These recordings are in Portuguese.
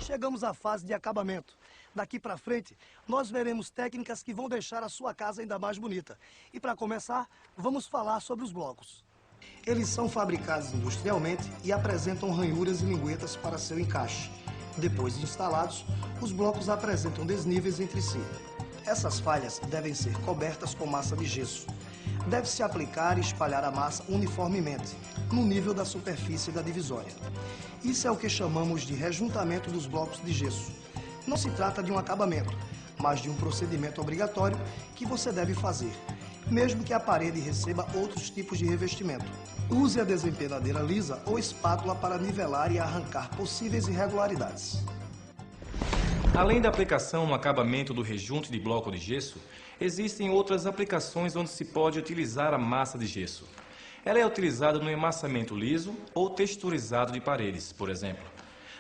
chegamos à fase de acabamento. Daqui para frente, nós veremos técnicas que vão deixar a sua casa ainda mais bonita. E para começar, vamos falar sobre os blocos. Eles são fabricados industrialmente e apresentam ranhuras e linguetas para seu encaixe. Depois de instalados, os blocos apresentam desníveis entre si. Essas falhas devem ser cobertas com massa de gesso. Deve-se aplicar e espalhar a massa uniformemente, no nível da superfície da divisória. Isso é o que chamamos de rejuntamento dos blocos de gesso. Não se trata de um acabamento, mas de um procedimento obrigatório que você deve fazer, mesmo que a parede receba outros tipos de revestimento. Use a desempenadeira lisa ou espátula para nivelar e arrancar possíveis irregularidades. Além da aplicação no acabamento do rejunte de bloco de gesso, existem outras aplicações onde se pode utilizar a massa de gesso. Ela é utilizada no emassamento liso ou texturizado de paredes, por exemplo.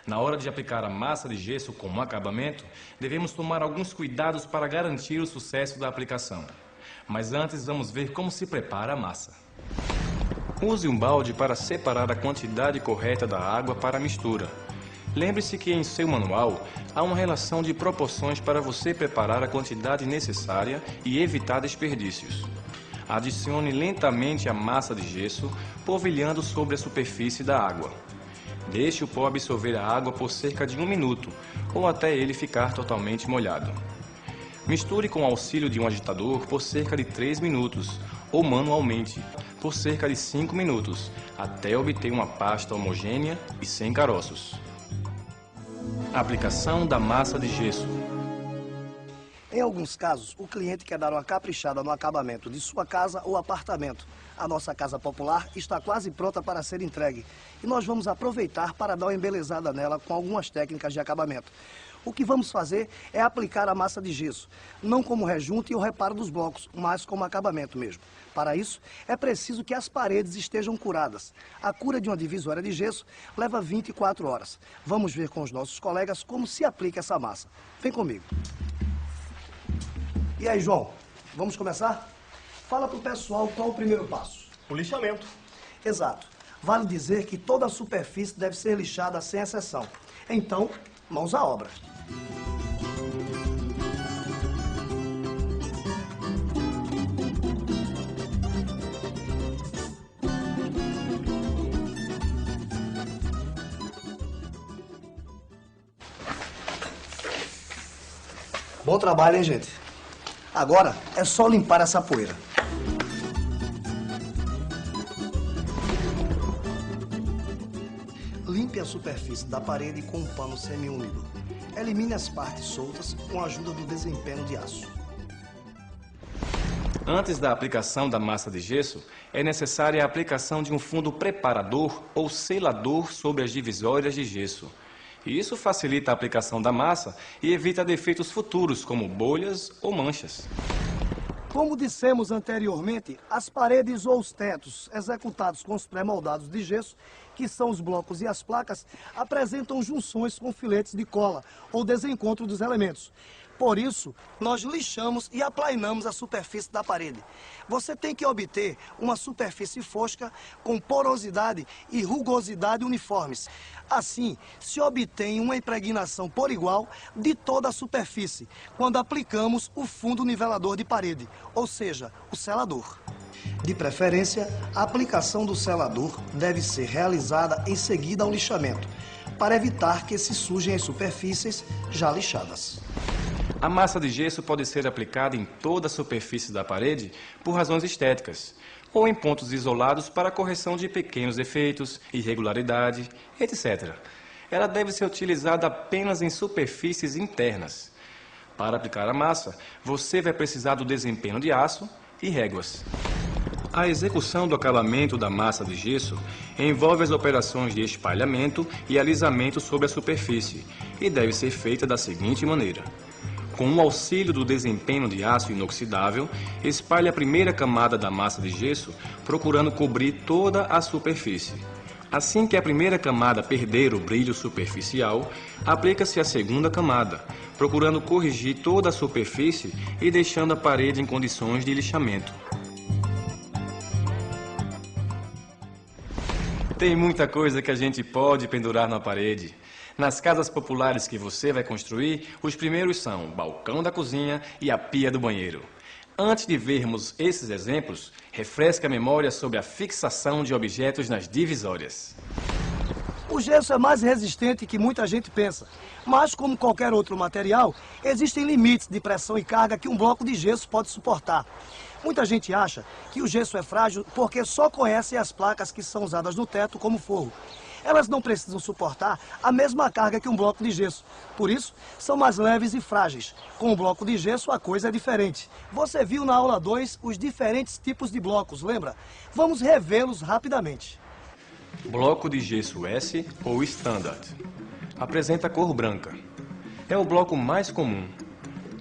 Na hora de aplicar a massa de gesso como acabamento, devemos tomar alguns cuidados para garantir o sucesso da aplicação. Mas antes vamos ver como se prepara a massa. Use um balde para separar a quantidade correta da água para a mistura. Lembre-se que em seu manual há uma relação de proporções para você preparar a quantidade necessária e evitar desperdícios. Adicione lentamente a massa de gesso, polvilhando sobre a superfície da água. Deixe o pó absorver a água por cerca de 1 minuto, ou até ele ficar totalmente molhado. Misture com o auxílio de um agitador por cerca de 3 minutos, ou manualmente, por cerca de 5 minutos, até obter uma pasta homogênea e sem caroços. Aplicação da massa de gesso. Em alguns casos, o cliente quer dar uma caprichada no acabamento de sua casa ou apartamento. A nossa casa popular está quase pronta para ser entregue e nós vamos aproveitar para dar uma embelezada nela com algumas técnicas de acabamento. O que vamos fazer é aplicar a massa de gesso, não como rejunte ou reparo dos blocos, mas como acabamento mesmo. Para isso, é preciso que as paredes estejam curadas. A cura de uma divisória de gesso leva 24 horas. Vamos ver com os nossos colegas como se aplica essa massa. Vem comigo. E aí, João, vamos começar? Fala para o pessoal qual o primeiro passo. O lixamento. Exato. Vale dizer que toda a superfície deve ser lixada sem exceção. Então, mãos à obra. Bom trabalho, hein, gente? Agora é só limpar essa poeira. Limpe a superfície da parede com um pano semi-úmido. Elimine as partes soltas com a ajuda do desempenho de aço. Antes da aplicação da massa de gesso, é necessária a aplicação de um fundo preparador ou selador sobre as divisórias de gesso. Isso facilita a aplicação da massa e evita defeitos futuros, como bolhas ou manchas. Como dissemos anteriormente, as paredes ou os tetos executados com os pré-moldados de gesso, que são os blocos e as placas, apresentam junções com filetes de cola ou desencontro dos elementos. Por isso, nós lixamos e aplainamos a superfície da parede. Você tem que obter uma superfície fosca com porosidade e rugosidade uniformes. Assim, se obtém uma impregnação por igual de toda a superfície, quando aplicamos o fundo nivelador de parede, ou seja, o selador. De preferência, a aplicação do selador deve ser realizada em seguida ao lixamento, para evitar que se sujem as superfícies já lixadas. A massa de gesso pode ser aplicada em toda a superfície da parede por razões estéticas, ou em pontos isolados para correção de pequenos defeitos, irregularidade, etc. Ela deve ser utilizada apenas em superfícies internas. Para aplicar a massa, você vai precisar do desempenho de aço e réguas. A execução do acabamento da massa de gesso envolve as operações de espalhamento e alisamento sobre a superfície e deve ser feita da seguinte maneira. Com o auxílio do desempenho de aço inoxidável, espalhe a primeira camada da massa de gesso, procurando cobrir toda a superfície. Assim que a primeira camada perder o brilho superficial, aplica-se a segunda camada, procurando corrigir toda a superfície e deixando a parede em condições de lixamento. Tem muita coisa que a gente pode pendurar na parede. Nas casas populares que você vai construir, os primeiros são o balcão da cozinha e a pia do banheiro. Antes de vermos esses exemplos, refresque a memória sobre a fixação de objetos nas divisórias. O gesso é mais resistente que muita gente pensa, mas como qualquer outro material, existem limites de pressão e carga que um bloco de gesso pode suportar. Muita gente acha que o gesso é frágil porque só conhecem as placas que são usadas no teto como forro. Elas não precisam suportar a mesma carga que um bloco de gesso. Por isso, são mais leves e frágeis. Com o bloco de gesso, a coisa é diferente. Você viu na aula 2 os diferentes tipos de blocos, lembra? Vamos revê-los rapidamente. Bloco de gesso S ou Standard. Apresenta cor branca. É o bloco mais comum.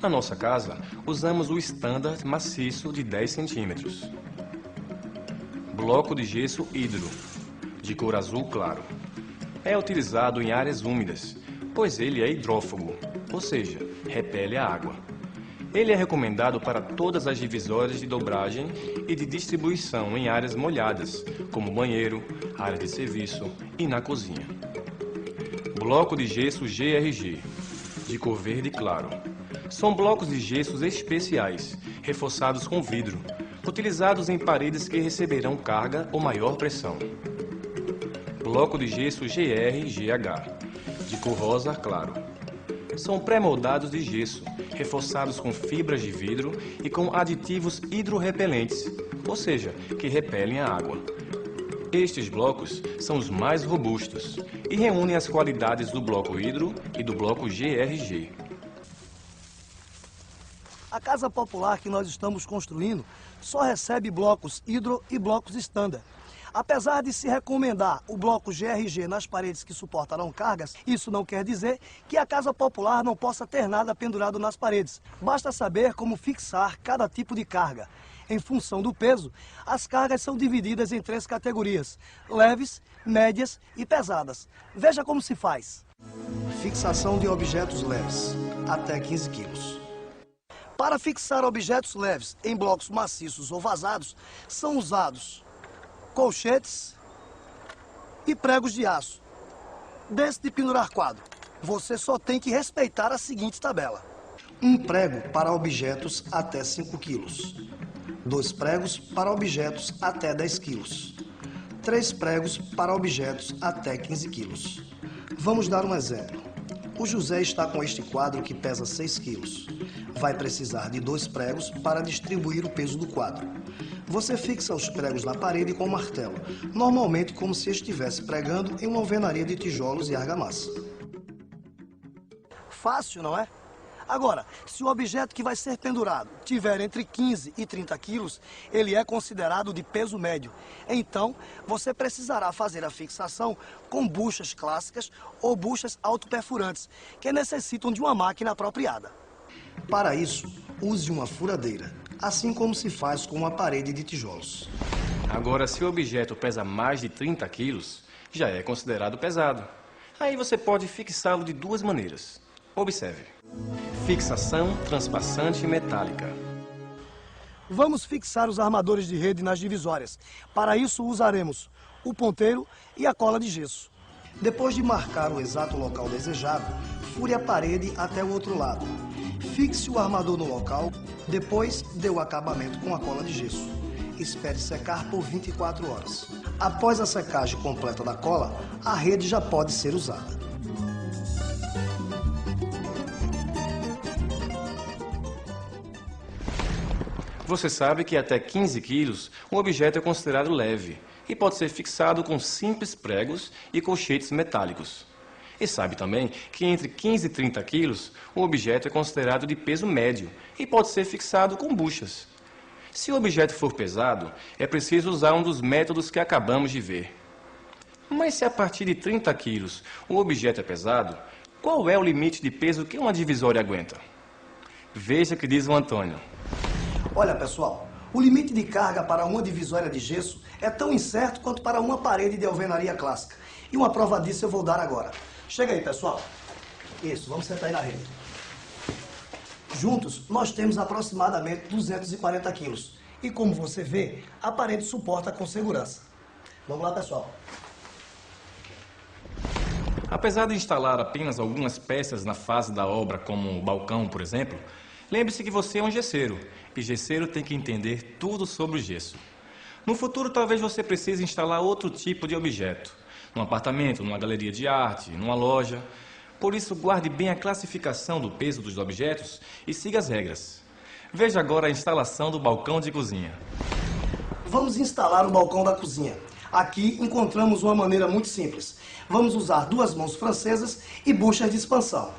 Na nossa casa, usamos o Standard maciço de 10 centímetros. Bloco de gesso Hidro, de cor azul claro. É utilizado em áreas úmidas, pois ele é hidrófobo, ou seja, repele a água. Ele é recomendado para todas as divisórias de dobragem e de distribuição em áreas molhadas, como banheiro, área de serviço e na cozinha. Bloco de gesso GRG, de cor verde claro. São blocos de gessos especiais, reforçados com vidro, utilizados em paredes que receberão carga ou maior pressão. Bloco de gesso GR-GH, de cor rosa claro. São pré-moldados de gesso, reforçados com fibras de vidro e com aditivos hidrorrepelentes, ou seja, que repelem a água. Estes blocos são os mais robustos e reúnem as qualidades do bloco hidro e do bloco GRG. A casa popular que nós estamos construindo só recebe blocos hidro e blocos standard. Apesar de se recomendar o bloco GRG nas paredes que suportarão cargas, isso não quer dizer que a casa popular não possa ter nada pendurado nas paredes. Basta saber como fixar cada tipo de carga. Em função do peso, as cargas são divididas em 3 categorias: leves, médias e pesadas. Veja como se faz. Fixação de objetos leves, até 15 quilos. Para fixar objetos leves em blocos maciços ou vazados, são usados colchetes e pregos de aço. Desse de pendurar quadro, você só tem que respeitar a seguinte tabela: 1 prego para objetos até 5 quilos. 2 pregos para objetos até 10 quilos. 3 pregos para objetos até 15 quilos. Vamos dar um exemplo. O José está com este quadro que pesa 6 quilos. Vai precisar de 2 pregos para distribuir o peso do quadro. Você fixa os pregos na parede com um martelo, normalmente como se estivesse pregando em uma alvenaria de tijolos e argamassa. Fácil, não é? Agora, se o objeto que vai ser pendurado tiver entre 15 e 30 quilos, ele é considerado de peso médio. Então, você precisará fazer a fixação com buchas clássicas ou buchas autoperfurantes, que necessitam de uma máquina apropriada. Para isso, use uma furadeira, assim como se faz com uma parede de tijolos. Agora, se o objeto pesa mais de 30 quilos, já é considerado pesado. Aí você pode fixá-lo de 2 maneiras. Observe. Fixação transpassante metálica. Vamos fixar os armadores de rede nas divisórias. Para isso usaremos o ponteiro e a cola de gesso. Depois de marcar o exato local desejado, fure a parede até o outro lado. Fixe o armador no local, depois dê o acabamento com a cola de gesso. Espere secar por 24 horas. Após a secagem completa da cola, a rede já pode ser usada. Você sabe que até 15 quilos, um objeto é considerado leve e pode ser fixado com simples pregos e colchetes metálicos. E sabe também que entre 15 e 30 quilos, um objeto é considerado de peso médio e pode ser fixado com buchas. Se o objeto for pesado, é preciso usar um dos métodos que acabamos de ver. Mas se a partir de 30 quilos o objeto é pesado, qual é o limite de peso que uma divisória aguenta? Veja o que diz o Antônio. Olha, pessoal, o limite de carga para uma divisória de gesso é tão incerto quanto para uma parede de alvenaria clássica. E uma prova disso eu vou dar agora. Chega aí, pessoal. Isso, vamos sentar aí na rede. Juntos, nós temos aproximadamente 240 quilos. E como você vê, a parede suporta com segurança. Vamos lá, pessoal. Apesar de instalar apenas algumas peças na fase da obra, como o balcão, por exemplo, lembre-se que você é um gesseiro, e gesseiro tem que entender tudo sobre o gesso. No futuro, talvez você precise instalar outro tipo de objeto, num apartamento, numa galeria de arte, numa loja. Por isso, guarde bem a classificação do peso dos objetos e siga as regras. Veja agora a instalação do balcão de cozinha. Vamos instalar o balcão da cozinha. Aqui encontramos uma maneira muito simples. Vamos usar 2 mãos francesas e buchas de expansão.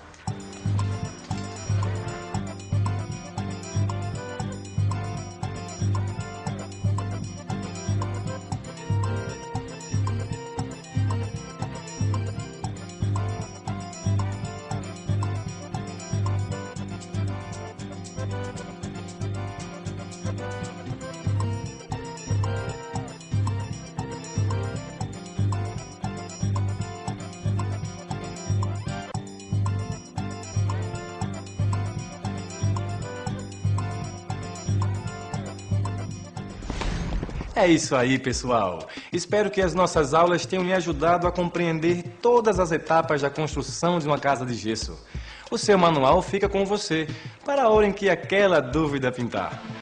É isso aí, pessoal. Espero que as nossas aulas tenham lhe ajudado a compreender todas as etapas da construção de uma casa de gesso. O seu manual fica com você para a hora em que aquela dúvida pintar.